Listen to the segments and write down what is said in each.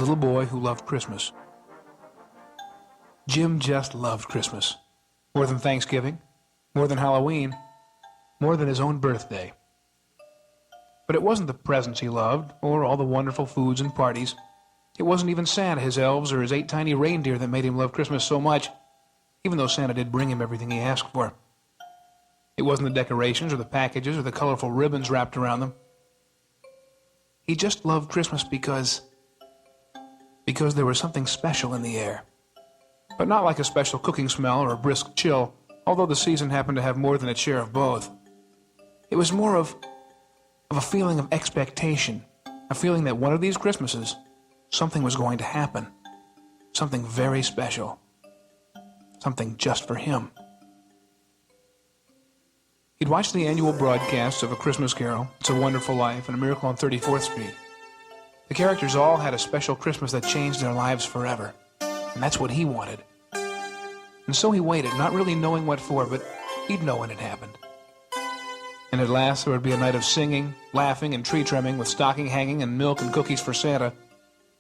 little boy who loved Christmas. Jim just loved Christmas. More than Thanksgiving, more than Halloween, more than his own birthday. But it wasn't the presents he loved, or all the wonderful foods and parties. It wasn't even Santa, his elves, or his 8 tiny reindeer that made him love Christmas so much, even though Santa did bring him everything he asked for. It wasn't the decorations or the packages or the colorful ribbons wrapped around them. He just loved Christmas because there was something special in the air. But not like a special cooking smell or a brisk chill, although the season happened to have more than its share of both. It was more of a feeling of expectation, a feeling that one of these Christmases, something was going to happen. Something very special. Something just for him. He'd watched the annual broadcasts of A Christmas Carol, It's a Wonderful Life, and A Miracle on 34th Street. The characters all had a special Christmas that changed their lives forever. And that's what he wanted. And so he waited, not really knowing what for, but he'd know when it happened. And at last there would be a night of singing, laughing, and tree trimming with stocking hanging and milk and cookies for Santa.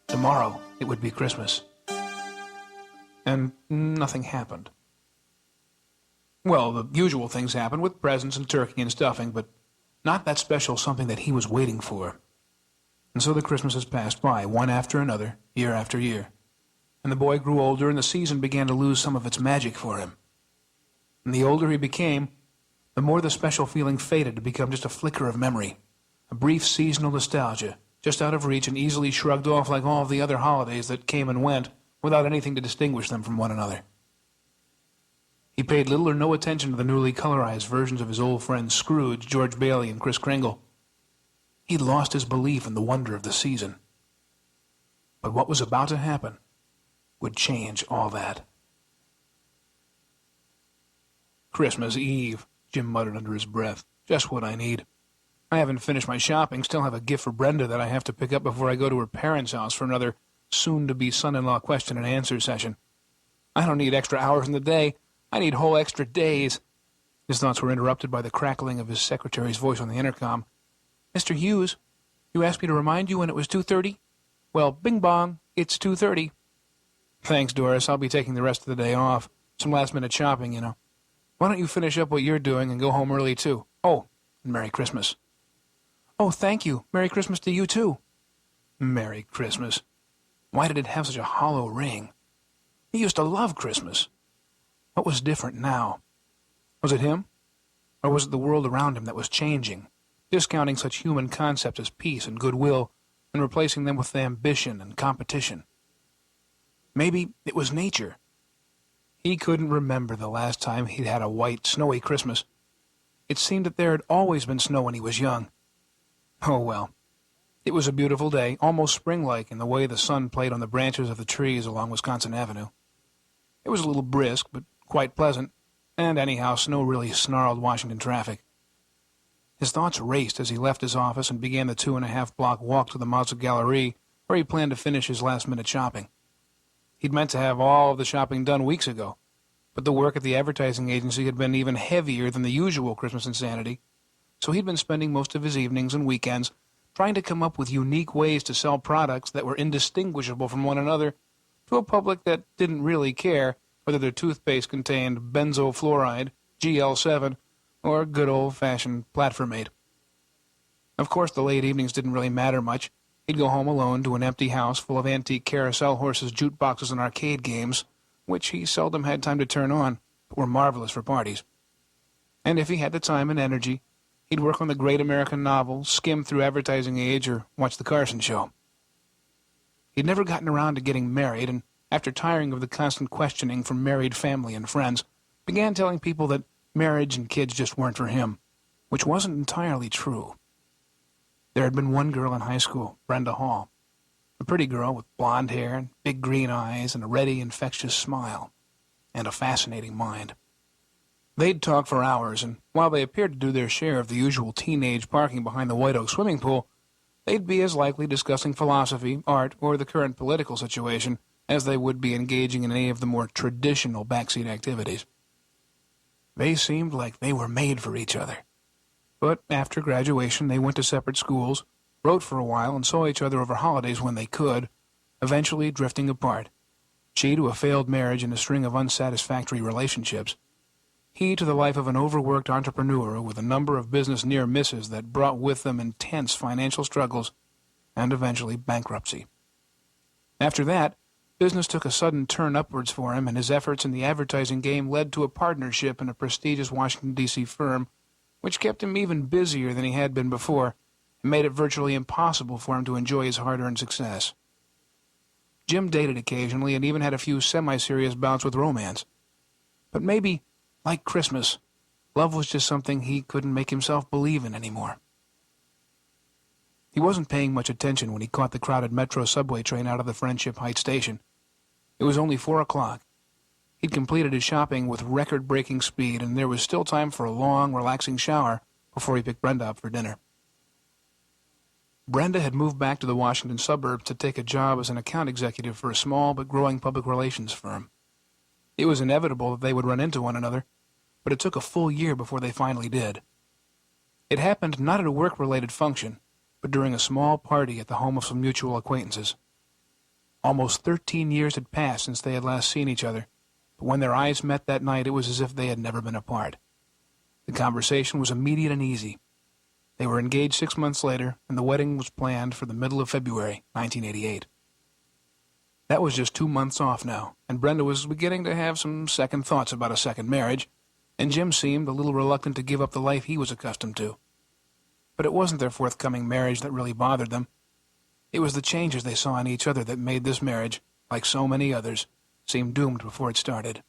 Tomorrow it would be Christmas. And nothing happened. Well, the usual things happened with presents and turkey and stuffing, but not that special something that he was waiting for. And so the Christmases passed by, one after another, year after year. And the boy grew older, and the season began to lose some of its magic for him. And the older he became, the more the special feeling faded to become just a flicker of memory, a brief seasonal nostalgia, just out of reach and easily shrugged off like all of the other holidays that came and went without anything to distinguish them from one another. He paid little or no attention to the newly colorized versions of his old friends Scrooge, George Bailey, and Kris Kringle. He'd lost his belief in the wonder of the season. But what was about to happen would change all that. Christmas Eve, Jim muttered under his breath. Just what I need. I haven't finished my shopping, still have a gift for Brenda that I have to pick up before I go to her parents' house for another soon-to-be son-in-law question and answer session. I don't need extra hours in the day. I need whole extra days. His thoughts were interrupted by the crackling of his secretary's voice on the intercom. Mr. Hughes, you asked me to remind you when it was 2:30? Well, bing bong, it's 2:30. Thanks, Doris. I'll be taking the rest of the day off. Some last-minute shopping, you know. Why don't you finish up what you're doing and go home early, too? Oh, and Merry Christmas. Oh, thank you. Merry Christmas to you, too. Merry Christmas. Why did it have such a hollow ring? He used to love Christmas. What was different now? Was it him? Or was it the world around him that was changing, discounting such human concepts as peace and goodwill and replacing them with ambition and competition? Maybe it was nature. He couldn't remember the last time he'd had a white, snowy Christmas. It seemed that there had always been snow when he was young. Oh, well. It was a beautiful day, almost spring-like in the way the sun played on the branches of the trees along Wisconsin Avenue. It was a little brisk, but quite pleasant, and anyhow, snow really snarled Washington traffic. His thoughts raced as he left his office and began the 2.5-block walk to the Mazda Gallery, where he planned to finish his last-minute shopping. He'd meant to have all of the shopping done weeks ago, but the work at the advertising agency had been even heavier than the usual Christmas insanity, so he'd been spending most of his evenings and weekends trying to come up with unique ways to sell products that were indistinguishable from one another to a public that didn't really care whether their toothpaste contained benzofluoride, GL7, or good old-fashioned platformate. Of course, the late evenings didn't really matter much. He'd go home alone to an empty house full of antique carousel horses, jukeboxes, and arcade games, which he seldom had time to turn on, but were marvelous for parties. And if he had the time and energy, he'd work on the great American novel, skim through Advertising Age, or watch The Carson Show. He'd never gotten around to getting married, and after tiring of the constant questioning from married family and friends, began telling people that marriage and kids just weren't for him, which wasn't entirely true. There had been one girl in high school, Brenda Hall, a pretty girl with blonde hair and big green eyes and a ready, infectious smile, and a fascinating mind. They'd talk for hours, and while they appeared to do their share of the usual teenage parking behind the White Oak swimming pool, they'd be as likely discussing philosophy, art, or the current political situation as they would be engaging in any of the more traditional backseat activities. They seemed like they were made for each other. But after graduation, they went to separate schools, wrote for a while, and saw each other over holidays when they could, eventually drifting apart. She to a failed marriage and a string of unsatisfactory relationships. He to the life of an overworked entrepreneur with a number of business near misses that brought with them intense financial struggles and eventually bankruptcy. After that, business took a sudden turn upwards for him, and his efforts in the advertising game led to a partnership in a prestigious Washington, D.C. firm, which kept him even busier than he had been before and made it virtually impossible for him to enjoy his hard-earned success. Jim dated occasionally and even had a few semi-serious bouts with romance. But maybe, like Christmas, love was just something he couldn't make himself believe in anymore. He wasn't paying much attention when he caught the crowded metro subway train out of the Friendship Heights station. It was only 4 o'clock. He'd completed his shopping with record-breaking speed, and there was still time for a long, relaxing shower before he picked Brenda up for dinner. Brenda had moved back to the Washington suburbs to take a job as an account executive for a small but growing public relations firm. It was inevitable that they would run into one another, but it took a full year before they finally did. It happened not at a work-related function, but during a small party at the home of some mutual acquaintances. Almost 13 years had passed since they had last seen each other, but when their eyes met that night, it was as if they had never been apart. The conversation was immediate and easy. They were engaged 6 months later, and the wedding was planned for the middle of February, 1988. That was just 2 months off now, and Brenda was beginning to have some second thoughts about a second marriage, and Jim seemed a little reluctant to give up the life he was accustomed to. But it wasn't their forthcoming marriage that really bothered them. It was the changes they saw in each other that made this marriage, like so many others, seem doomed before it started.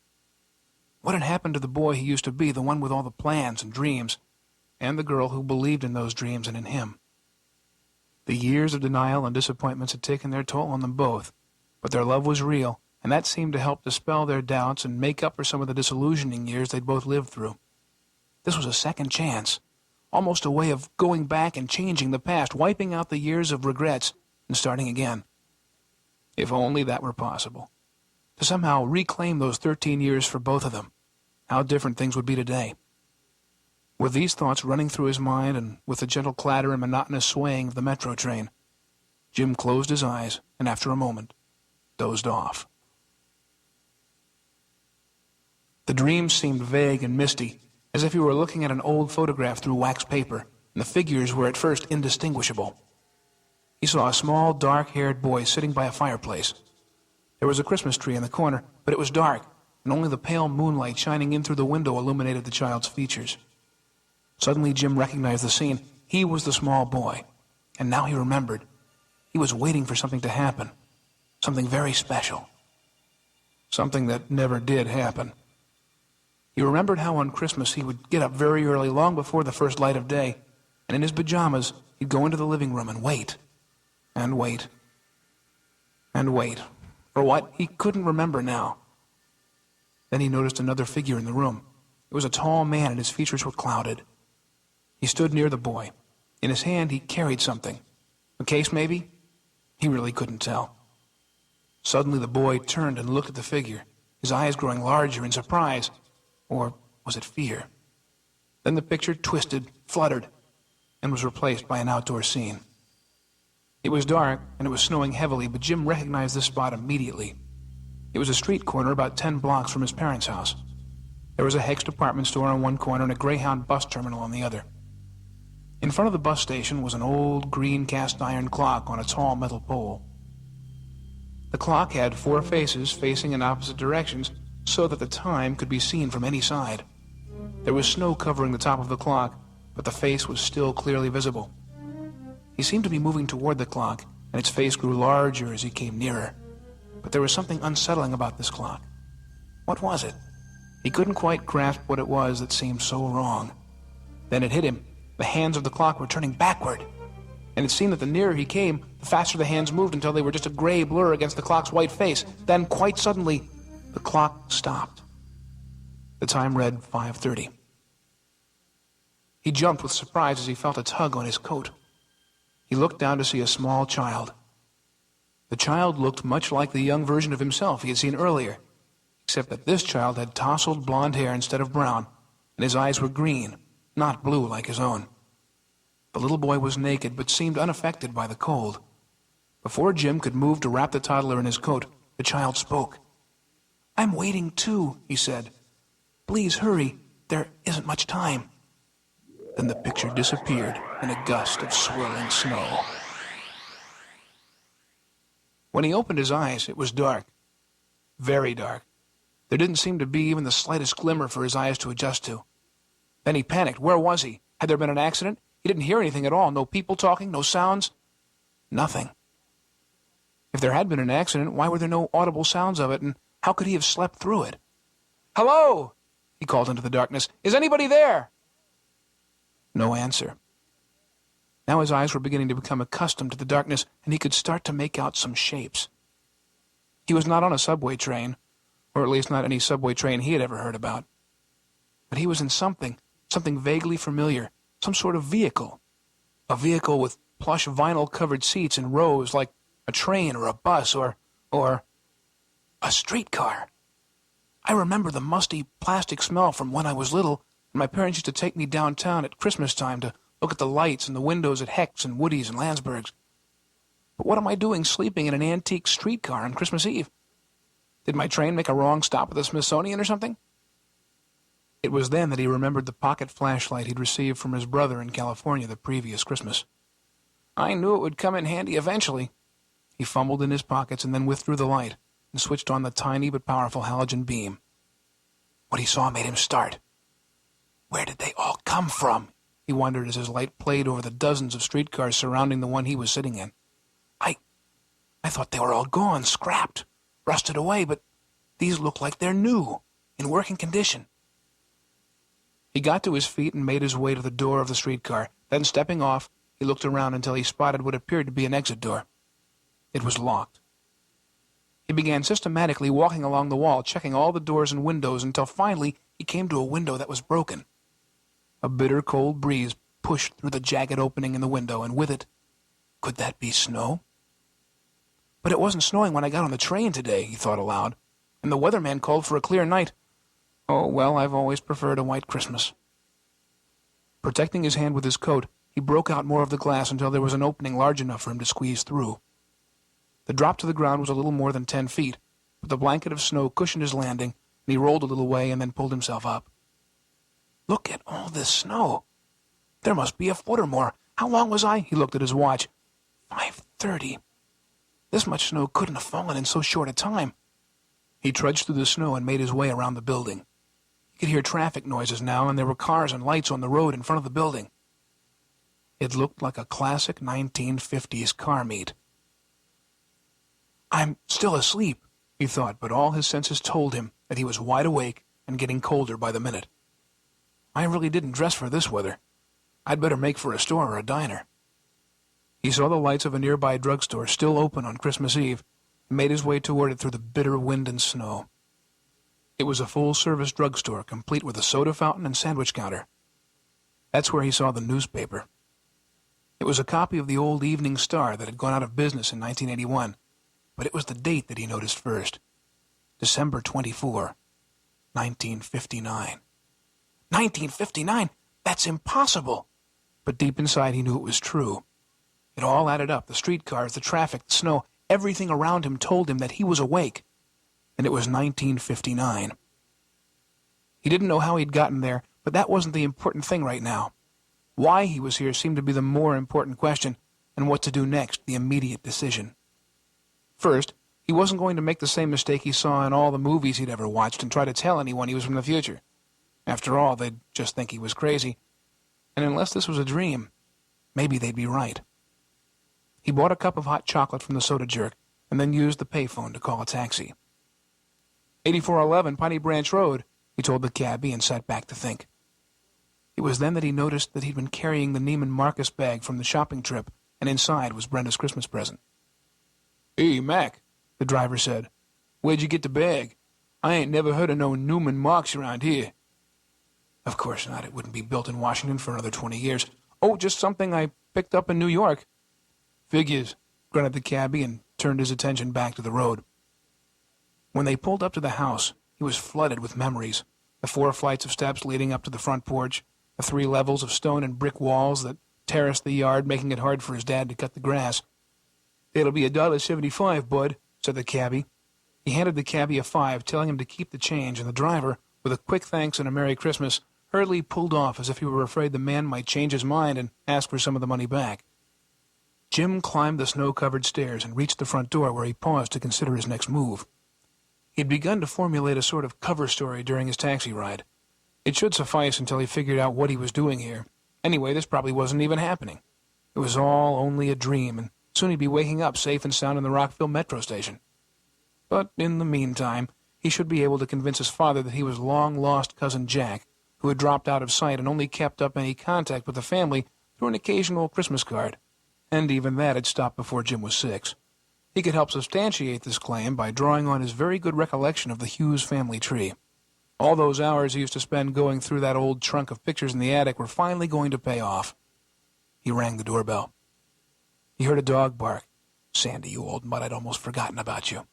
What had happened to the boy he used to be, the one with all the plans and dreams, and the girl who believed in those dreams and in him? The years of denial and disappointments had taken their toll on them both, but their love was real, and that seemed to help dispel their doubts and make up for some of the disillusioning years they'd both lived through. This was a second chance, almost a way of going back and changing the past, wiping out the years of regrets and starting again. If only that were possible. To somehow reclaim those 13 years for both of them. How different things would be today. With these thoughts running through his mind, and with the gentle clatter and monotonous swaying of the metro train, Jim closed his eyes and, after a moment, dozed off. The dream seemed vague and misty, as if he were looking at an old photograph through wax paper, and the figures were at first indistinguishable. He saw a small, dark-haired boy sitting by a fireplace. There was a Christmas tree in the corner, but it was dark, and only the pale moonlight shining in through the window illuminated the child's features. Suddenly Jim recognized the scene. He was the small boy, and now he remembered. He was waiting for something to happen, something very special, something that never did happen. He remembered how on Christmas he would get up very early, long before the first light of day, and in his pajamas he'd go into the living room and wait, and wait, and wait. For what? He couldn't remember now. Then he noticed another figure in the room. It was a tall man, and his features were clouded. He stood near the boy. In his hand he carried something. A case, maybe? He really couldn't tell. Suddenly the boy turned and looked at the figure, his eyes growing larger in surprise. Or was it fear? Then the picture twisted, fluttered, and was replaced by an outdoor scene. It was dark, and it was snowing heavily, but Jim recognized the spot immediately. It was a street corner about 10 blocks from his parents' house. There was a Hecht's department store on one corner and a Greyhound bus terminal on the other. In front of the bus station was an old green cast-iron clock on a tall metal pole. The clock had 4 faces facing in opposite directions so that the time could be seen from any side. There was snow covering the top of the clock, but the face was still clearly visible. He seemed to be moving toward the clock, and its face grew larger as he came nearer. But there was something unsettling about this clock. What was it? He couldn't quite grasp what it was that seemed so wrong. Then it hit him. The hands of the clock were turning backward. And it seemed that the nearer he came, the faster the hands moved until they were just a gray blur against the clock's white face. Then, quite suddenly, the clock stopped. The time read 5:30. He jumped with surprise as he felt a tug on his coat. He looked down to see a small child. The child looked much like the young version of himself he had seen earlier, except that this child had tousled blonde hair instead of brown, and his eyes were green, not blue like his own. The little boy was naked, but seemed unaffected by the cold. Before Jim could move to wrap the toddler in his coat, the child spoke. "I'm waiting too," he said. "Please hurry. There isn't much time." Then the picture disappeared in a gust of swirling snow. When he opened his eyes, it was dark. Very dark. There didn't seem to be even the slightest glimmer for his eyes to adjust to. Then he panicked. Where was he? Had there been an accident? He didn't hear anything at all. No people talking, no sounds. Nothing. If there had been an accident, why were there no audible sounds of it, and how could he have slept through it? "Hello!" he called into the darkness. "Is anybody there?" No answer. Now his eyes were beginning to become accustomed to the darkness, and he could start to make out some shapes. He was not on a subway train, or at least not any subway train he had ever heard about. But he was in something vaguely familiar, some sort of vehicle. A vehicle with plush vinyl-covered seats in rows like a train or a bus or a streetcar. I remember the musty plastic smell from when I was little, and my parents used to take me downtown at Christmas time to look at the lights and the windows at Hecht's and Woody's and Landsberg's. But what am I doing sleeping in an antique streetcar on Christmas Eve? Did my train make a wrong stop at the Smithsonian or something? It was then that he remembered the pocket flashlight he'd received from his brother in California the previous Christmas. I knew it would come in handy eventually. He fumbled in his pockets and then withdrew the light and switched on the tiny but powerful halogen beam. What he saw made him start. Where did they all come from? He wondered as his light played over the dozens of streetcars surrounding the one he was sitting in. I thought they were all gone, scrapped, rusted away, but these look like they're new, in working condition. He got to his feet and made his way to the door of the streetcar. Then, stepping off, he looked around until he spotted what appeared to be an exit door. It was locked. He began systematically walking along the wall, checking all the doors and windows, until finally he came to a window that was broken. A bitter cold breeze pushed through the jagged opening in the window, and with it, could that be snow? But it wasn't snowing when I got on the train today, he thought aloud, and the weatherman called for a clear night. Oh, well, I've always preferred a white Christmas. Protecting his hand with his coat, he broke out more of the glass until there was an opening large enough for him to squeeze through. The drop to the ground was a little more than 10 feet, but the blanket of snow cushioned his landing, and he rolled a little way and then pulled himself up. Look at all this snow. There must be a foot or more. How long was I? He looked at his watch. 5:30. This much snow couldn't have fallen in so short a time. He trudged through the snow and made his way around the building. He could hear traffic noises now, and there were cars and lights on the road in front of the building. It looked like a classic 1950s car meet. I'm still asleep, he thought, but all his senses told him that he was wide awake and getting colder by the minute. I really didn't dress for this weather. I'd better make for a store or a diner. He saw the lights of a nearby drugstore still open on Christmas Eve and made his way toward it through the bitter wind and snow. It was a full-service drugstore, complete with a soda fountain and sandwich counter. That's where he saw the newspaper. It was a copy of the old Evening Star that had gone out of business in 1981, but it was the date that he noticed first. December 24, 1959. 1959? That's impossible! But deep inside he knew it was true. It all added up, the streetcars, the traffic, the snow, everything around him told him that he was awake. And it was 1959. He didn't know how he'd gotten there, but that wasn't the important thing right now. Why he was here seemed to be the more important question, and what to do next, the immediate decision. First, he wasn't going to make the same mistake he saw in all the movies he'd ever watched and try to tell anyone he was from the future. After all, they'd just think he was crazy. And unless this was a dream, maybe they'd be right. He bought a cup of hot chocolate from the soda jerk and then used the payphone to call a taxi. 8411 Piney Branch Road, he told the cabbie and sat back to think. It was then that he noticed that he'd been carrying the Neiman Marcus bag from the shopping trip, and inside was Brenda's Christmas present. Hey, Mac, the driver said. Where'd you get the bag? I ain't never heard of no Neiman Marcus around here. Of course not. It wouldn't be built in Washington for another 20 years. Oh, just something I picked up in New York. Figures, grunted the cabbie and turned his attention back to the road. When they pulled up to the house, he was flooded with memories. The 4 flights of steps leading up to the front porch, the 3 levels of stone and brick walls that terraced the yard, making it hard for his dad to cut the grass. "It'll be $1.75, bud," said the cabbie. He handed the cabbie a 5, telling him to keep the change, and the driver, with a quick thanks and a Merry Christmas, hurriedly pulled off as if he were afraid the man might change his mind and ask for some of the money back. Jim climbed the snow-covered stairs and reached the front door, where he paused to consider his next move. He had begun to formulate a sort of cover story during his taxi ride. It should suffice until he figured out what he was doing here. Anyway, this probably wasn't even happening. It was all only a dream, and soon he'd be waking up safe and sound in the Rockville metro station. But in the meantime, he should be able to convince his father that he was long-lost cousin Jack, who had dropped out of sight and only kept up any contact with the family through an occasional Christmas card. And even that had stopped before Jim was 6. He could help substantiate this claim by drawing on his very good recollection of the Hughes family tree. All those hours he used to spend going through that old trunk of pictures in the attic were finally going to pay off. He rang the doorbell. He heard a dog bark. "Sandy, you old mutt, I'd almost forgotten about you."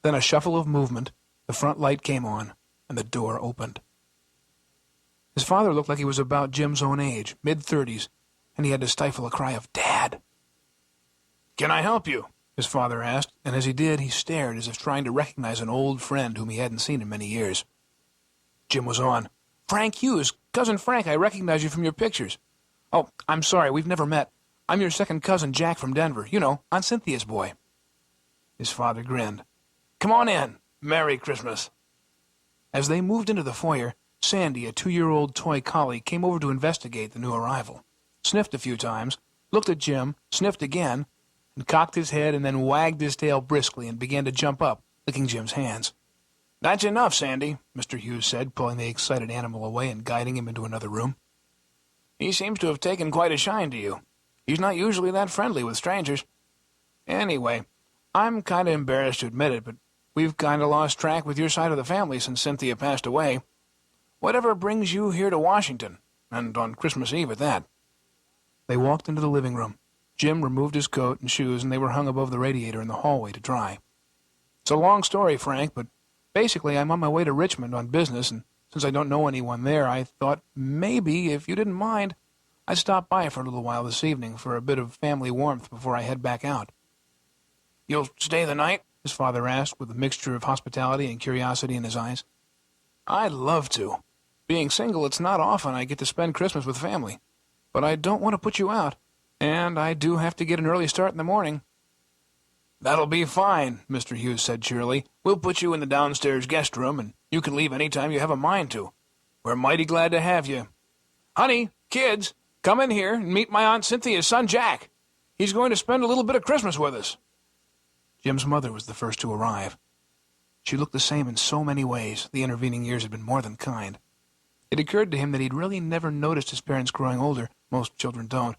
Then a shuffle of movement, the front light came on, and the door opened. His father looked like he was about Jim's own age, mid-30s, and he had to stifle a cry of "Dad!" "Can I help you?" his father asked, and as he did, he stared as if trying to recognize an old friend whom he hadn't seen in many years. Jim was on. "Frank Hughes. Cousin Frank, I recognize you from your pictures." "Oh, I'm sorry, we've never met. I'm your second cousin, Jack, from Denver. You know, Aunt Cynthia's boy." His father grinned. "Come on in. Merry Christmas." As they moved into the foyer, Sandy, a 2-year-old toy collie, came over to investigate the new arrival. Sniffed a few times, looked at Jim, sniffed again, and cocked his head and then wagged his tail briskly and began to jump up, licking Jim's hands. "That's enough, Sandy," Mr. Hughes said, pulling the excited animal away and guiding him into another room. "He seems to have taken quite a shine to you. He's not usually that friendly with strangers. Anyway, I'm kind of embarrassed to admit it, but we've kind of lost track with your side of the family since Cynthia passed away. Whatever brings you here to Washington, and on Christmas Eve at that?" They walked into the living room. Jim removed his coat and shoes, and they were hung above the radiator in the hallway to dry. "It's a long story, Frank, but basically I'm on my way to Richmond on business, and since I don't know anyone there, I thought maybe, if you didn't mind, I'd stop by for a little while this evening for a bit of family warmth before I head back out." "You'll stay the night?" his father asked, with a mixture of hospitality and curiosity in his eyes. "I'd love to. Being single, it's not often I get to spend Christmas with family. But I don't want to put you out, and I do have to get an early start in the morning." "That'll be fine," Mr. Hughes said cheerily. "We'll put you in the downstairs guest room, and you can leave any time you have a mind to. We're mighty glad to have you. Honey, kids, come in here and meet my Aunt Cynthia's son, Jack. He's going to spend a little bit of Christmas with us." Jim's mother was the first to arrive. She looked the same in so many ways. The intervening years had been more than kind. It occurred to him that he'd really never noticed his parents growing older. Most children don't.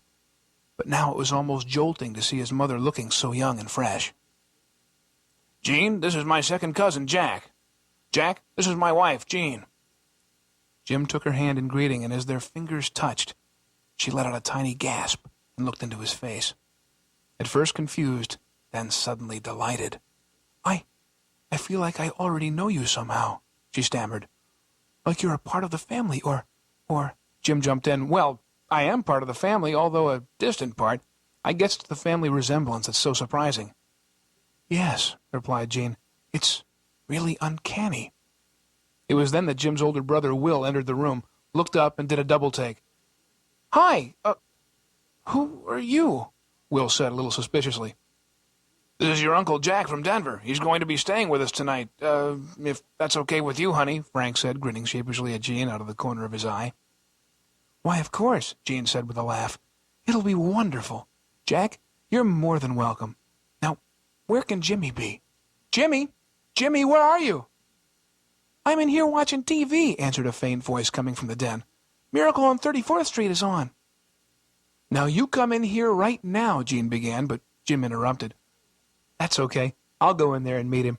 But now it was almost jolting to see his mother looking so young and fresh. "Jean, this is my second cousin, Jack. Jack, this is my wife, Jean." Jim took her hand in greeting, and as their fingers touched, she let out a tiny gasp and looked into his face. At first confused, then suddenly delighted. I feel like I already know you somehow," she stammered. "Like you're a part of the family, or... Jim jumped in. "Well, I am part of the family, although a distant part. I guess it's the family resemblance that's so surprising." "Yes," replied Jean. "It's really uncanny." It was then that Jim's older brother, Will, entered the room, looked up, and did a double-take. "Hi, who are you?" Will said a little suspiciously. "This is your Uncle Jack from Denver. He's going to be staying with us tonight. If that's okay with you, honey," Frank said, grinning sheepishly at Jean out of the corner of his eye. "Why, of course," Jean said with a laugh. "It'll be wonderful. Jack, you're more than welcome. Now, where can Jimmy be?" "Jimmy? Jimmy, where are you?" "I'm in here watching TV," answered a faint voice coming from the den. "Miracle on 34th Street is on." "Now you come in here right now," Jean began, but Jim interrupted. "That's okay. I'll go in there and meet him.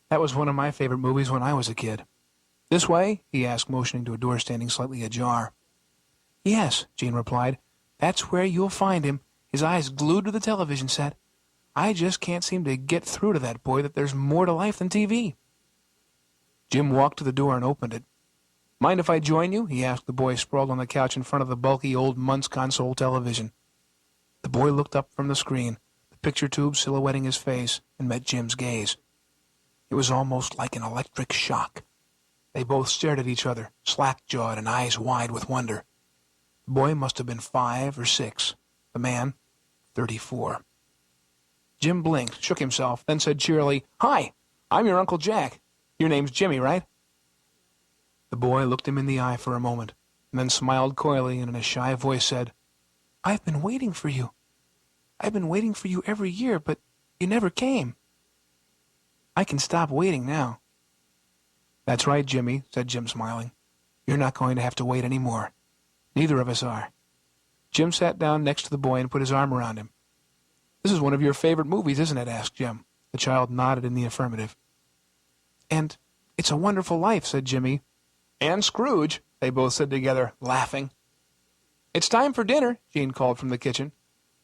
That was one of my favorite movies when I was a kid." "This way?" he asked, motioning to a door standing slightly ajar. "Yes," Jean replied. "That's where you'll find him, his eyes glued to the television set. I just can't seem to get through to that boy that there's more to life than TV." Jim walked to the door and opened it. "Mind if I join you?" he asked the boy sprawled on the couch in front of the bulky old Muntz console television. The boy looked up from the screen, the the picture tube silhouetting his face, and met Jim's gaze. It was almost like an electric shock. They both stared at each other, slack-jawed and eyes wide with wonder. The boy must have been 5 or 6. The man, 34. Jim blinked, shook himself, then said cheerily, "Hi, I'm your Uncle Jack. Your name's Jimmy, right?" The boy looked him in the eye for a moment, and then smiled coyly and in a shy voice said, "I've been waiting for you. I've been waiting for you every year, but you never came. I can stop waiting now." "That's right, Jimmy," said Jim, smiling. "You're not going to have to wait any more. Neither of us are." Jim sat down next to the boy and put his arm around him. "This is one of your favorite movies, isn't it?" asked Jim. The child nodded in the affirmative. "And it's a Wonderful Life," said Jimmy. "And Scrooge," they both said together, laughing. "It's time for dinner," Jean called from the kitchen.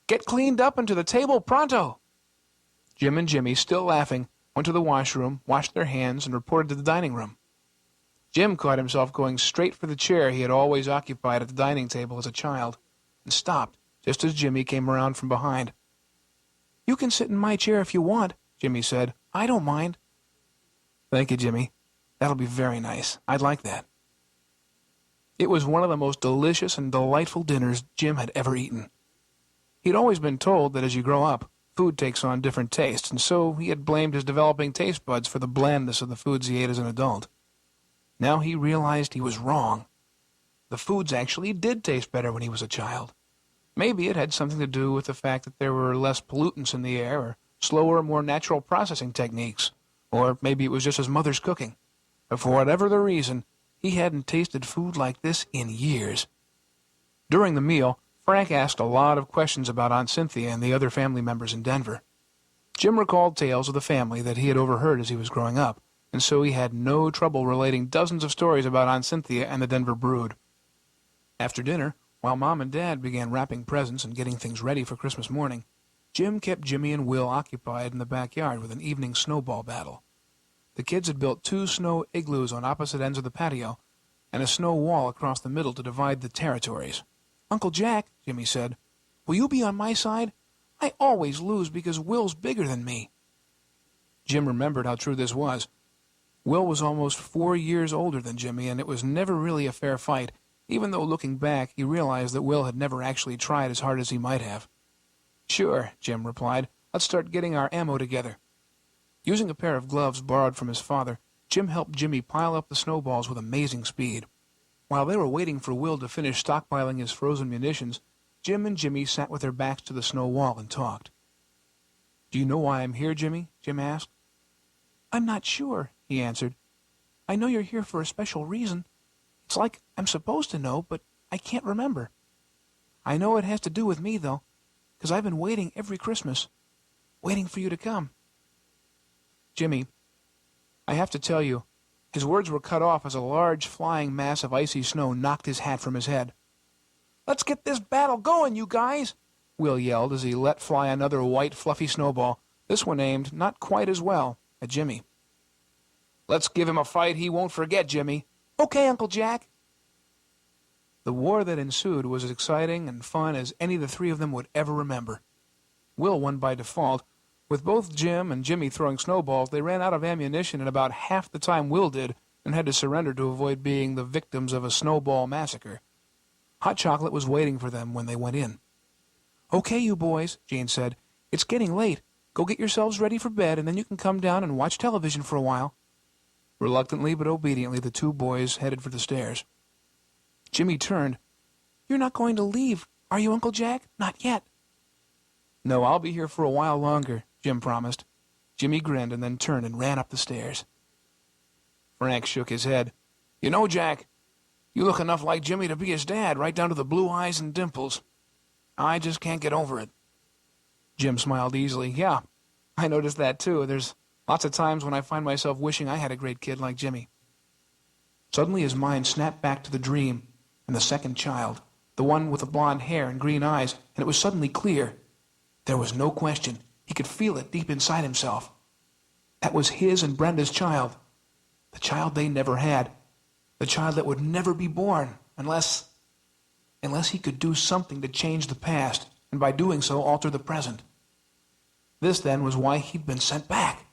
"Get cleaned up and to the table pronto." Jim and Jimmy, still laughing, went to the washroom, washed their hands, and reported to the dining room. Jim caught himself going straight for the chair he had always occupied at the dining table as a child, and stopped just as Jimmy came around from behind. "You can sit in my chair if you want," Jimmy said. "I don't mind." "Thank you, Jimmy. That'll be very nice. I'd like that." It was one of the most delicious and delightful dinners Jim had ever eaten. He'd always been told that as you grow up, food takes on different tastes, and so he had blamed his developing taste buds for the blandness of the foods he ate as an adult. Now he realized he was wrong. The foods actually did taste better when he was a child. Maybe it had something to do with the fact that there were less pollutants in the air, or slower, more natural processing techniques, or maybe it was just his mother's cooking. But for whatever the reason, he hadn't tasted food like this in years. During the meal, Frank asked a lot of questions about Aunt Cynthia and the other family members in Denver. Jim recalled tales of the family that he had overheard as he was growing up, and so he had no trouble relating dozens of stories about Aunt Cynthia and the Denver brood. After dinner, while Mom and Dad began wrapping presents and getting things ready for Christmas morning, Jim kept Jimmy and Will occupied in the backyard with an evening snowball battle. The kids had built 2 snow igloos on opposite ends of the patio, and a snow wall across the middle to divide the territories. "Uncle Jack," Jimmy said, "will you be on my side? I always lose because Will's bigger than me." Jim remembered how true this was. Will was almost 4 years older than Jimmy, and it was never really a fair fight, even though looking back he realized that Will had never actually tried as hard as he might have. "Sure," Jim replied. "Let's start getting our ammo together." Using a pair of gloves borrowed from his father, Jim helped Jimmy pile up the snowballs with amazing speed. While they were waiting for Will to finish stockpiling his frozen munitions, Jim and Jimmy sat with their backs to the snow wall and talked. "Do you know why I'm here, Jimmy?" Jim asked. "I'm not sure," he answered. "I know you're here for a special reason. It's like I'm supposed to know, but I can't remember. I know it has to do with me, though, because I've been waiting every Christmas, waiting for you to come." "Jimmy, I have to tell you," his words were cut off as a large flying mass of icy snow knocked his hat from his head. "Let's get this battle going, you guys!" Will yelled as he let fly another white, fluffy snowball, this one aimed not quite as well at Jimmy. "Let's give him a fight he won't forget, Jimmy." "Okay, Uncle Jack." The war that ensued was as exciting and fun as any the 3 of them would ever remember. Will won by default. With both Jim and Jimmy throwing snowballs, they ran out of ammunition in about half the time Will did and had to surrender to avoid being the victims of a snowball massacre. Hot chocolate was waiting for them when they went in. "Okay, you boys," Jane said. "It's getting late. Go get yourselves ready for bed, and then you can come down and watch television for a while." Reluctantly but obediently, the 2 boys headed for the stairs. Jimmy turned. "You're not going to leave, are you, Uncle Jack? Not yet." "No, I'll be here for a while longer," Jim promised. Jimmy grinned and then turned and ran up the stairs. Frank shook his head. "You know, Jack, you look enough like Jimmy to be his dad, right down to the blue eyes and dimples. I just can't get over it." Jim smiled easily. "Yeah, I noticed that too. There's lots of times when I find myself wishing I had a great kid like Jimmy." Suddenly his mind snapped back to the dream and the second child, the one with the blonde hair and green eyes, and it was suddenly clear. There was no question. He could feel it deep inside himself. That was his and Brenda's child. The child they never had. The child that would never be born unless he could do something to change the past and by doing so alter the present. This, then, was why he'd been sent back.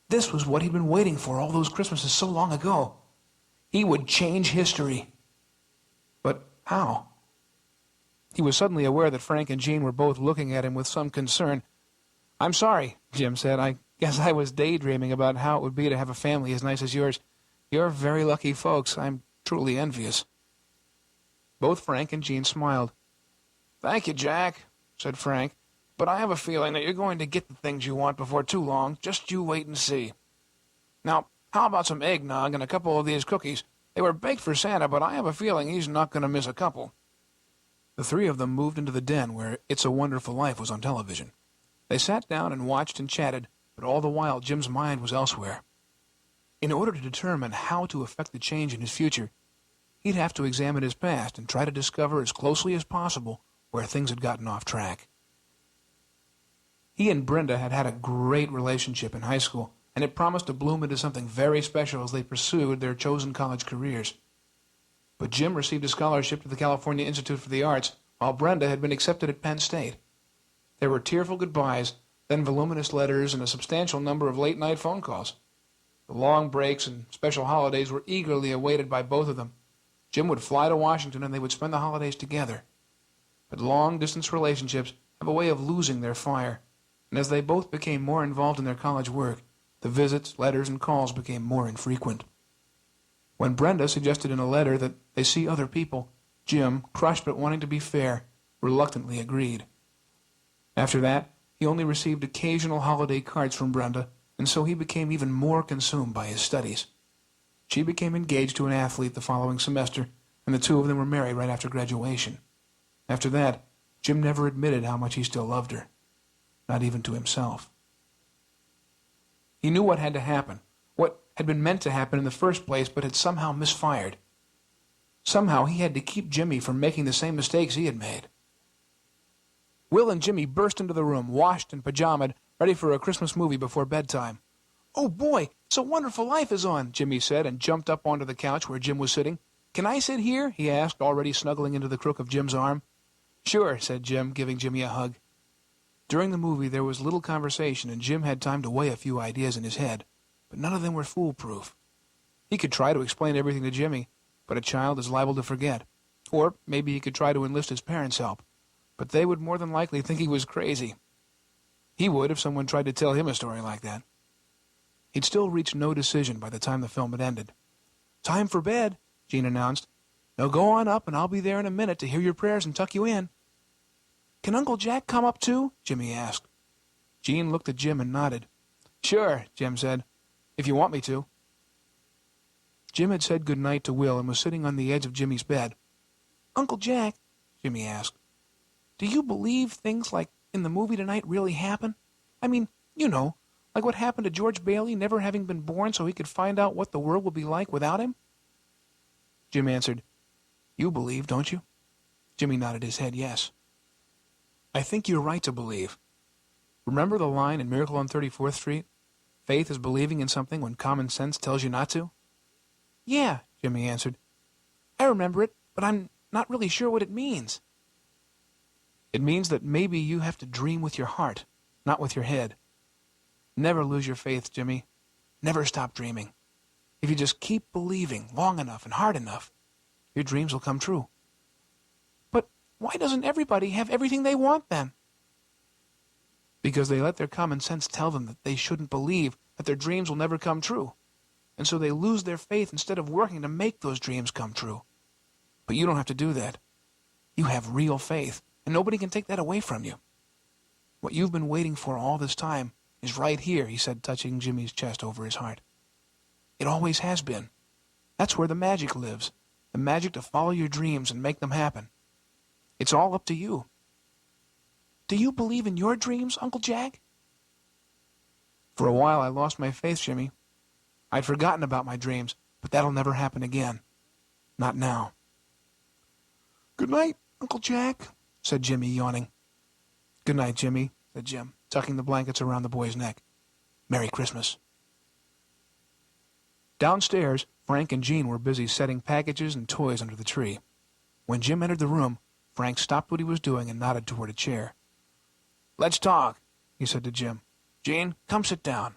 This was what he'd been waiting for all those Christmases so long ago. He would change history. But how? He was suddenly aware that Frank and Jean were both looking at him with some concern. "I'm sorry," Jim said. "I guess I was daydreaming about how it would be to have a family as nice as yours. You're very lucky folks. I'm truly envious." Both Frank and Jean smiled. "Thank you, Jack," said Frank. "But I have a feeling that you're going to get the things you want before too long. Just you wait and see. Now, how about some eggnog and a couple of these cookies? They were baked for Santa, but I have a feeling he's not going to miss a couple." The three of them moved into the den where It's a Wonderful Life was on television. They sat down and watched and chatted, but all the while Jim's mind was elsewhere. In order to determine how to effect the change in his future, he'd have to examine his past and try to discover as closely as possible where things had gotten off track. He and Brenda had had a great relationship in high school, and it promised to bloom into something very special as they pursued their chosen college careers. But Jim received a scholarship to the California Institute for the Arts, while Brenda had been accepted at Penn State. There were tearful goodbyes, then voluminous letters, and a substantial number of late-night phone calls. The long breaks and special holidays were eagerly awaited by both of them. Jim would fly to Washington, and they would spend the holidays together. But long-distance relationships have a way of losing their fire, and as they both became more involved in their college work, the visits, letters, and calls became more infrequent. When Brenda suggested in a letter that they see other people, Jim, crushed but wanting to be fair, reluctantly agreed. After that, he only received occasional holiday cards from Brenda, and so he became even more consumed by his studies. She became engaged to an athlete the following semester, and the two of them were married right after graduation. After that, Jim never admitted how much he still loved her, not even to himself. He knew what had to happen, what had been meant to happen in the first place but had somehow misfired. Somehow he had to keep Jimmy from making the same mistakes he had made. Will and Jimmy burst into the room, washed and pajamaed, ready for a Christmas movie before bedtime. "Oh boy, It's a Wonderful Life is on," Jimmy said, and jumped up onto the couch where Jim was sitting. "Can I sit here?" he asked, already snuggling into the crook of Jim's arm. "Sure," said Jim, giving Jimmy a hug. During the movie there was little conversation, and Jim had time to weigh a few ideas in his head, but none of them were foolproof. He could try to explain everything to Jimmy, but a child is liable to forget. Or maybe he could try to enlist his parents' help, but they would more than likely think he was crazy. He would if someone tried to tell him a story like that. He'd still reached no decision by the time the film had ended. "Time for bed," Jean announced. "Now go on up, and I'll be there in a minute to hear your prayers and tuck you in." "Can Uncle Jack come up too?" Jimmy asked. Jean looked at Jim and nodded. "Sure," Jim said, "if you want me to." Jim had said good night to Will and was sitting on the edge of Jimmy's bed. "Uncle Jack," Jimmy asked, "do you believe things like in the movie tonight really happen? I mean, you know, like what happened to George Bailey never having been born so he could find out what the world would be like without him?" Jim answered, "You believe, don't you?" Jimmy nodded his head yes. "I think you're right to believe. Remember the line in Miracle on 34th Street? Faith is believing in something when common sense tells you not to?" "Yeah," Jimmy answered. "I remember it, but I'm not really sure what it means." "It means that maybe you have to dream with your heart, not with your head. Never lose your faith, Jimmy. Never stop dreaming. If you just keep believing long enough and hard enough, your dreams will come true." "But why doesn't everybody have everything they want then?" "Because they let their common sense tell them that they shouldn't believe, that their dreams will never come true. And so they lose their faith instead of working to make those dreams come true. But you don't have to do that. You have real faith, and nobody can take that away from you. What you've been waiting for all this time is right here," he said, touching Jimmy's chest over his heart. "It always has been. That's where the magic lives, the magic to follow your dreams and make them happen. It's all up to you. Do you believe in your dreams, Uncle Jack?" "For a while I lost my faith, Jimmy. I'd forgotten about my dreams, but that'll never happen again. Not now." "Good night, Uncle Jack," said Jimmy, yawning. "Good night, Jimmy," said Jim, tucking the blankets around the boy's neck. "Merry Christmas." Downstairs, Frank and Jean were busy setting packages and toys under the tree. When Jim entered the room, Frank stopped what he was doing and nodded toward a chair. "Let's talk. he said to Jim. "Gene, come sit down.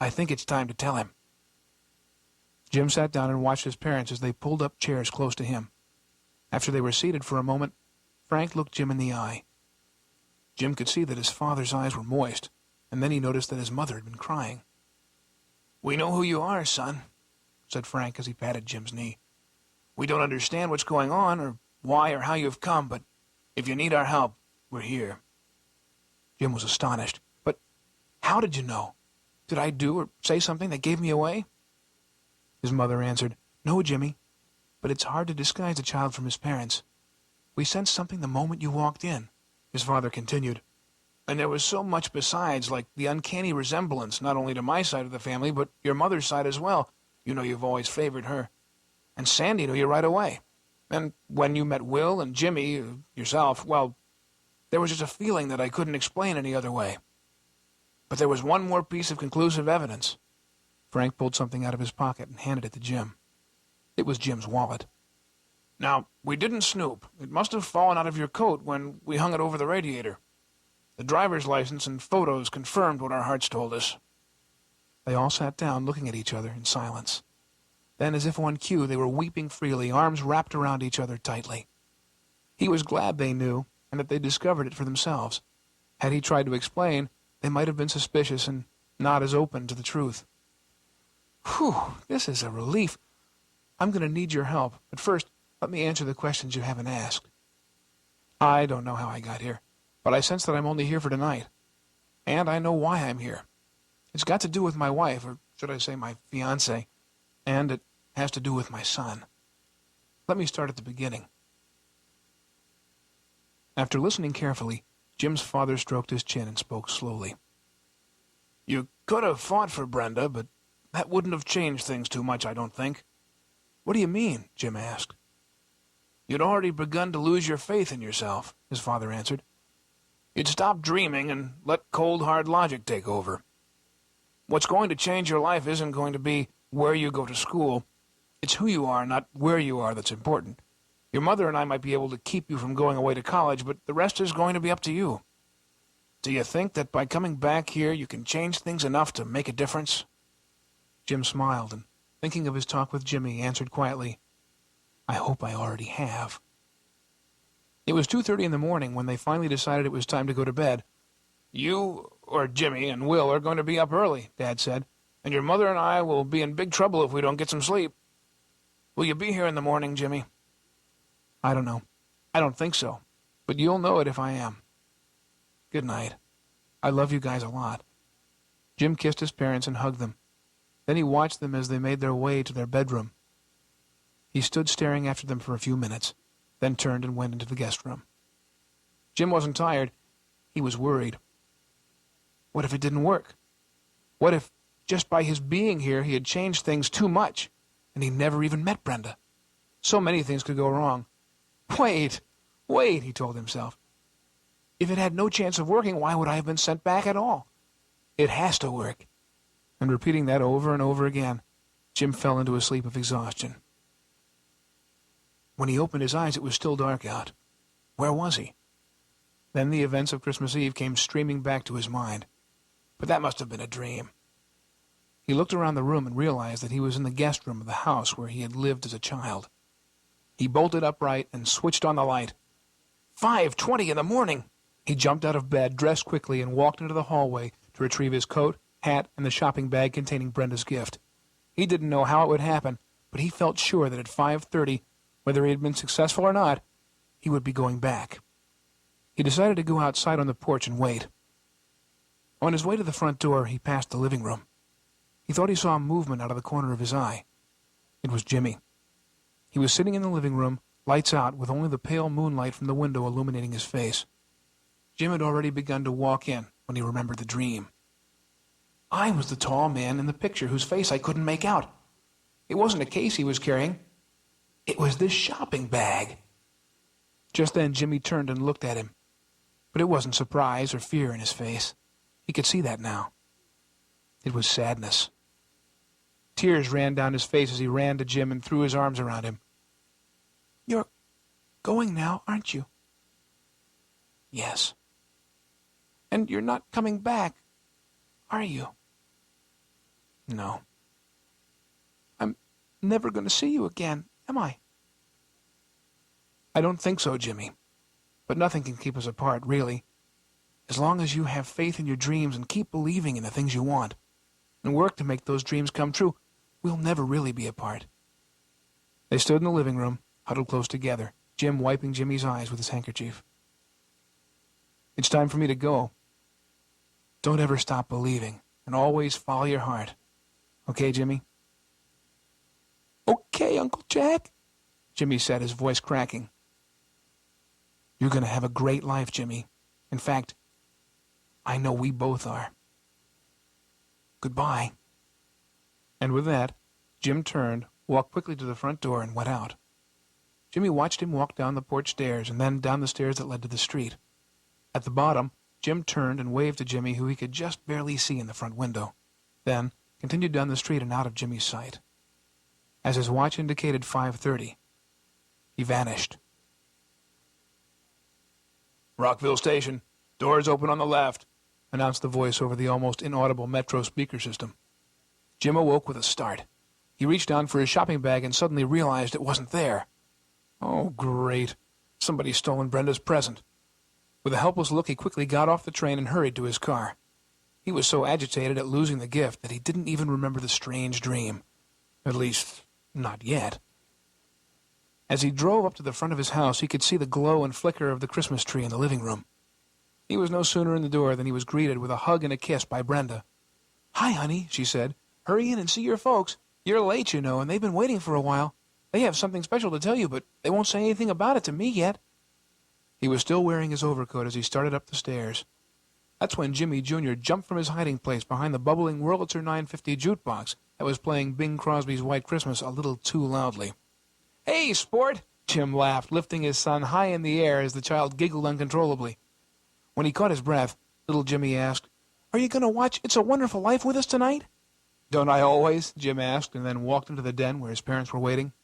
I think it's time to tell him." Jim sat down and watched his parents as they pulled up chairs close to him. After they were seated for a moment, Frank looked Jim in the eye. Jim could see that his father's eyes were moist, and then he noticed that his mother had been crying. "We know who you are, son," said Frank as he patted Jim's knee. "We don't understand what's going on, or why or how you've come, but if you need our help, we're here." Jim was astonished. "But how did you know? Did I do or say something that gave me away?" His mother answered, "No, Jimmy, but it's hard to disguise a child from his parents. We sensed something the moment you walked in," his father continued. "And there was so much besides, like the uncanny resemblance, not only to my side of the family, but your mother's side as well. You know you've always favored her. And Sandy knew you right away. And when you met Will and Jimmy, yourself, well, there was just a feeling that I couldn't explain any other way. But there was one more piece of conclusive evidence." Frank pulled something out of his pocket and handed it to Jim. It was Jim's wallet. "Now, we didn't snoop. It must have fallen out of your coat when we hung it over the radiator. The driver's license and photos confirmed what our hearts told us." They all sat down, looking at each other in silence. Then, as if on cue, they were weeping freely, arms wrapped around each other tightly. He was glad they knew, and that they discovered it for themselves. Had he tried to explain, they might have been suspicious and not as open to the truth. "Whew, this is a relief. I'm going to need your help, but first, let me answer the questions you haven't asked. I don't know how I got here, but I sense that I'm only here for tonight. And I know why I'm here. It's got to do with my wife, or should I say my fiancée, and it has to do with my son. Let me start at the beginning." After listening carefully, Jim's father stroked his chin and spoke slowly. "You could have fought for Brenda, but that wouldn't have changed things too much, I don't think." "What do you mean?" Jim asked. "You'd already begun to lose your faith in yourself," his father answered. "You'd stopped dreaming and let cold, hard logic take over. What's going to change your life isn't going to be where you go to school. It's who you are, not where you are, that's important. Your mother and I might be able to keep you from going away to college, but the rest is going to be up to you. Do you think that by coming back here you can change things enough to make a difference?" Jim smiled and, thinking of his talk with Jimmy, answered quietly, "I hope I already have." It was 2:30 in the morning when they finally decided it was time to go to bed. "You, or Jimmy, and Will are going to be up early," Dad said, "and your mother and I will be in big trouble if we don't get some sleep. Will you be here in the morning, Jimmy?" "I don't know. I don't think so, but you'll know it if I am. Good night. I love you guys a lot." Jim kissed his parents and hugged them. Then he watched them as they made their way to their bedroom. He stood staring after them for a few minutes, then turned and went into the guest room. Jim wasn't tired. He was worried. What if it didn't work? What if, just by his being here, he had changed things too much, and he never even met Brenda? So many things could go wrong. Wait, he told himself. If it had no chance of working, why would I have been sent back at all? It has to work. And repeating that over and over again, Jim fell into a sleep of exhaustion. When he opened his eyes, it was still dark out. Where was he? Then the events of Christmas Eve came streaming back to his mind. But that must have been a dream. He looked around the room and realized that he was in the guest room of the house where he had lived as a child. He bolted upright and switched on the light. 5:20 in the morning! He jumped out of bed, dressed quickly, and walked into the hallway to retrieve his coat, hat, and the shopping bag containing Brenda's gift. He didn't know how it would happen, but he felt sure that at 5:30, whether he had been successful or not, he would be going back. He decided to go outside on the porch and wait. On his way to the front door, he passed the living room. He thought he saw a movement out of the corner of his eye. It was Jimmy. He was sitting in the living room, lights out, with only the pale moonlight from the window illuminating his face. Jim had already begun to walk in when he remembered the dream. I was the tall man in the picture whose face I couldn't make out. It wasn't a case he was carrying. It was this shopping bag. Just then Jimmy turned and looked at him. But it wasn't surprise or fear in his face. He could see that now. It was sadness. Tears ran down his face as he ran to Jim and threw his arms around him. "You're going now, aren't you?" "Yes." And you're not coming back, are you? No. I'm never going to see you again, am I? I don't think so, Jimmy. But nothing can keep us apart, really. As long as you have faith in your dreams and keep believing in the things you want, and work to make those dreams come true, we'll never really be apart. They stood in the living room, huddled close together, Jim wiping Jimmy's eyes with his handkerchief. It's time for me to go. Don't ever stop believing, and always follow your heart. Okay, Jimmy? Okay, Uncle Jack, Jimmy said, his voice cracking. You're going to have a great life, Jimmy. In fact, I know we both are. Goodbye. And with that, Jim turned, walked quickly to the front door, and went out. Jimmy watched him walk down the porch stairs and then down the stairs that led to the street. At the bottom, Jim turned and waved to Jimmy, who he could just barely see in the front window. Then continued down the street and out of Jimmy's sight. As his watch indicated 5:30, he vanished. Rockville Station. Doors open on the left, announced the voice over the almost inaudible metro speaker system. Jim awoke with a start. He reached down for his shopping bag and suddenly realized it wasn't there. Oh, great. Somebody's stolen Brenda's present. With a helpless look, he quickly got off the train and hurried to his car. He was so agitated at losing the gift that he didn't even remember the strange dream. At least, not yet. As he drove up to the front of his house, he could see the glow and flicker of the Christmas tree in the living room. He was no sooner in the door than he was greeted with a hug and a kiss by Brenda. "Hi, honey," she said. "Hurry in and see your folks. You're late, you know, and they've been waiting for a while. They have something special to tell you, but they won't say anything about it to me yet." He was still wearing his overcoat as he started up the stairs. That's when Jimmy Jr. jumped from his hiding place behind the bubbling Wurlitzer 950 jukebox that was playing Bing Crosby's White Christmas a little too loudly. "Hey, sport!" Jim laughed, lifting his son high in the air as the child giggled uncontrollably. When he caught his breath, little Jimmy asked, "Are you going to watch It's a Wonderful Life with us tonight?" "Don't I always?" Jim asked, and then walked into the den where his parents were waiting.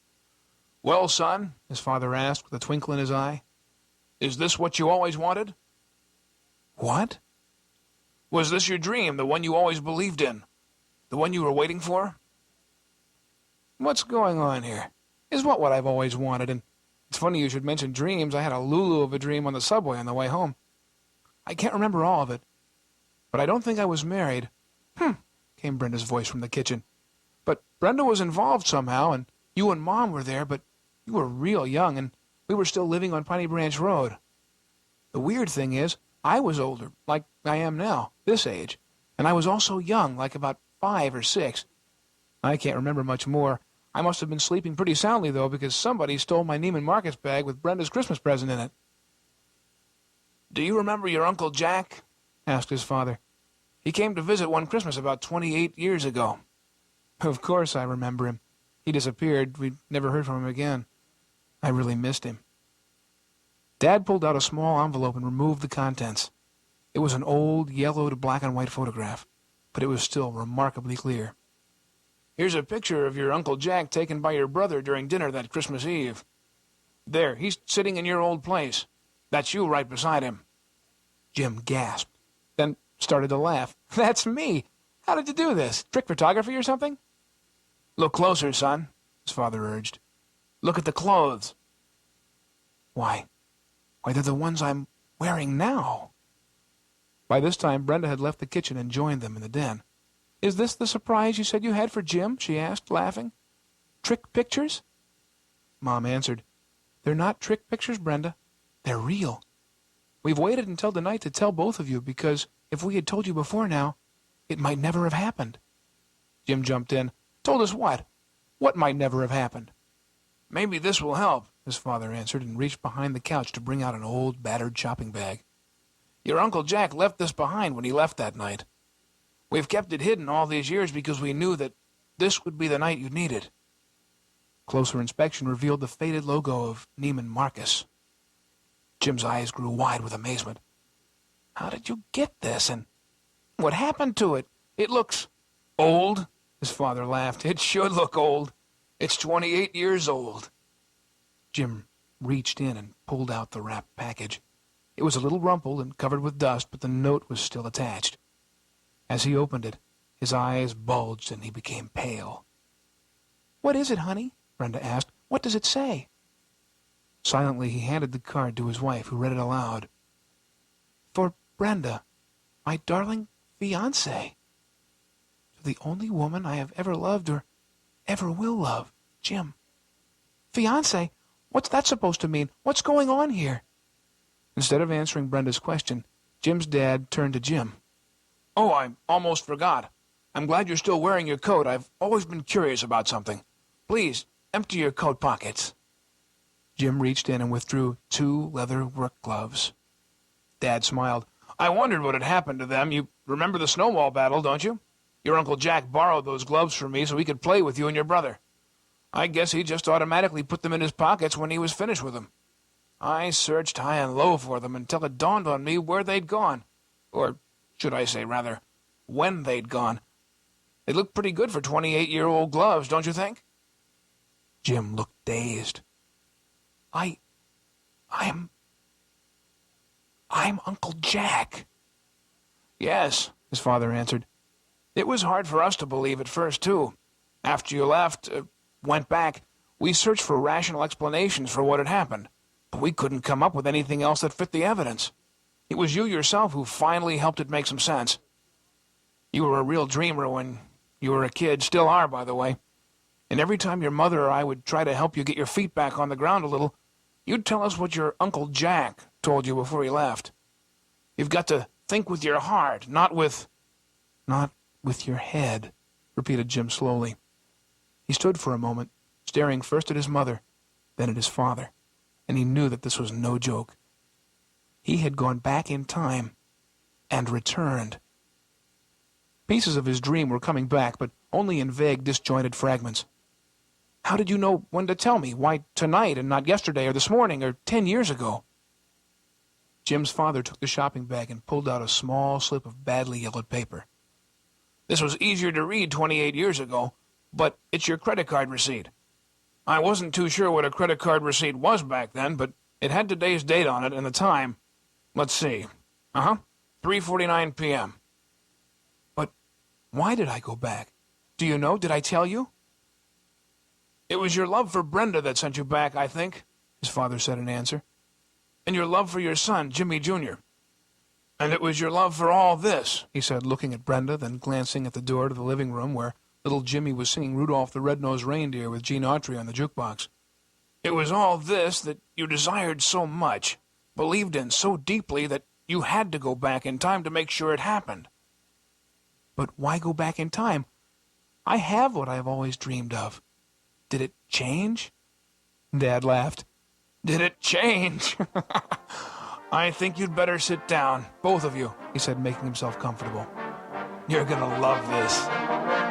"Well, son," his father asked with a twinkle in his eye, "is this what you always wanted?" "What?" "Was this your dream, the one you always believed in? The one you were waiting for?" "What's going on here? Is what I've always wanted, and it's funny you should mention dreams. I had a lulu of a dream on the subway on the way home. I can't remember all of it, but I don't think I was married." Came Brenda's voice from the kitchen. "But Brenda was involved somehow, and you and Mom were there, but you were real young, and we were still living on Piney Branch Road. The weird thing is, I was older, like I am now, this age, and I was also young, like about 5 or 6. I can't remember much more. I must have been sleeping pretty soundly, though, because somebody stole my Neiman Marcus bag with Brenda's Christmas present in it." "Do you remember your Uncle Jack?" asked his father. "He came to visit one Christmas about 28 years ago." "Of course I remember him. He disappeared. We never heard from him again. I really missed him." Dad pulled out a small envelope and removed the contents. It was an old, yellowed black-and-white photograph, but it was still remarkably clear. "Here's a picture of your Uncle Jack taken by your brother during dinner that Christmas Eve. There, he's sitting in your old place. That's you right beside him." Jim gasped, then started to laugh. "That's me! How did you do this? Trick photography or something?" "Look closer, son," his father urged. "Look at the clothes." Why, they're the ones I'm wearing now." By this time, Brenda had left the kitchen and joined them in the den. "Is this the surprise you said you had for Jim?" she asked, laughing. "Trick pictures?" Mom answered, "They're not trick pictures, Brenda. They're real. We've waited until tonight to tell both of you, because if we had told you before now, it might never have happened." Jim jumped in. "Told us what? What might never have happened?" "Maybe this will help," his father answered, and reached behind the couch to bring out an old, battered shopping bag. "Your Uncle Jack left this behind when he left that night. We've kept it hidden all these years because we knew that this would be the night you'd need it." Closer inspection revealed the faded logo of Neiman Marcus. Jim's eyes grew wide with amazement. "How did you get this, and what happened to it? It looks old," his father laughed. "It should look old. It's 28 years old." Jim reached in and pulled out the wrapped package. It was a little rumpled and covered with dust, but the note was still attached. As he opened it, his eyes bulged and he became pale. "What is it, honey?" Brenda asked. "What does it say?" Silently, he handed the card to his wife, who read it aloud. "For Brenda, my darling fiancée. To the only woman I have ever loved or ever will love, Jim." "Fiancée? What's that supposed to mean? What's going on here?" Instead of answering Brenda's question, Jim's dad turned to Jim. "Oh, I almost forgot. I'm glad you're still wearing your coat. I've always been curious about something. Please, empty your coat pockets." Jim reached in and withdrew 2 leather work gloves. Dad smiled. "I wondered what had happened to them. You remember the snowball battle, don't you? Your Uncle Jack borrowed those gloves from me so he could play with you and your brother. I guess he just automatically put them in his pockets when he was finished with them. I searched high and low for them until it dawned on me where they'd gone. Or should I say, rather, when they'd gone. They look pretty good for 28-year-old gloves, don't you think?" Jim looked dazed. I'm Uncle Jack." "Yes," his father answered. "It was hard for us to believe at first, too. After you left, went back, we searched for rational explanations for what had happened, but we couldn't come up with anything else that fit the evidence. It was you yourself who finally helped it make some sense. You were a real dreamer when you were a kid, still are, by the way. And every time your mother or I would try to help you get your feet back on the ground a little, you'd tell us what your Uncle Jack told you before he left. You've got to think with your heart, not with your head," repeated Jim slowly. He stood for a moment, staring first at his mother, then at his father, and he knew that this was no joke. He had gone back in time and returned. Pieces of his dream were coming back, but only in vague, disjointed fragments. "How did you know when to tell me? Why tonight and not yesterday or this morning or 10 years ago?" Jim's father took the shopping bag and pulled out a small slip of badly yellowed paper. "This was easier to read 28 years ago, but it's your credit card receipt. I wasn't too sure what a credit card receipt was back then, but it had today's date on it and the time. Let's see. 3:49 p.m. But why did I go back? Do you know? Did I tell you?" "It was your love for Brenda that sent you back, I think," his father said in answer. "And your love for your son, Jimmy Jr. And it was your love for all this," he said, looking at Brenda, then glancing at the door to the living room where little Jimmy was singing Rudolph the Red-Nosed Reindeer with Gene Autry on the jukebox. "It was all this that you desired so much, believed in so deeply that you had to go back in time to make sure it happened." "But why go back in time? I have what I have always dreamed of. Did it change?" Dad laughed. "Did it change? I think you'd better sit down, both of you," he said, making himself comfortable. "You're gonna love this."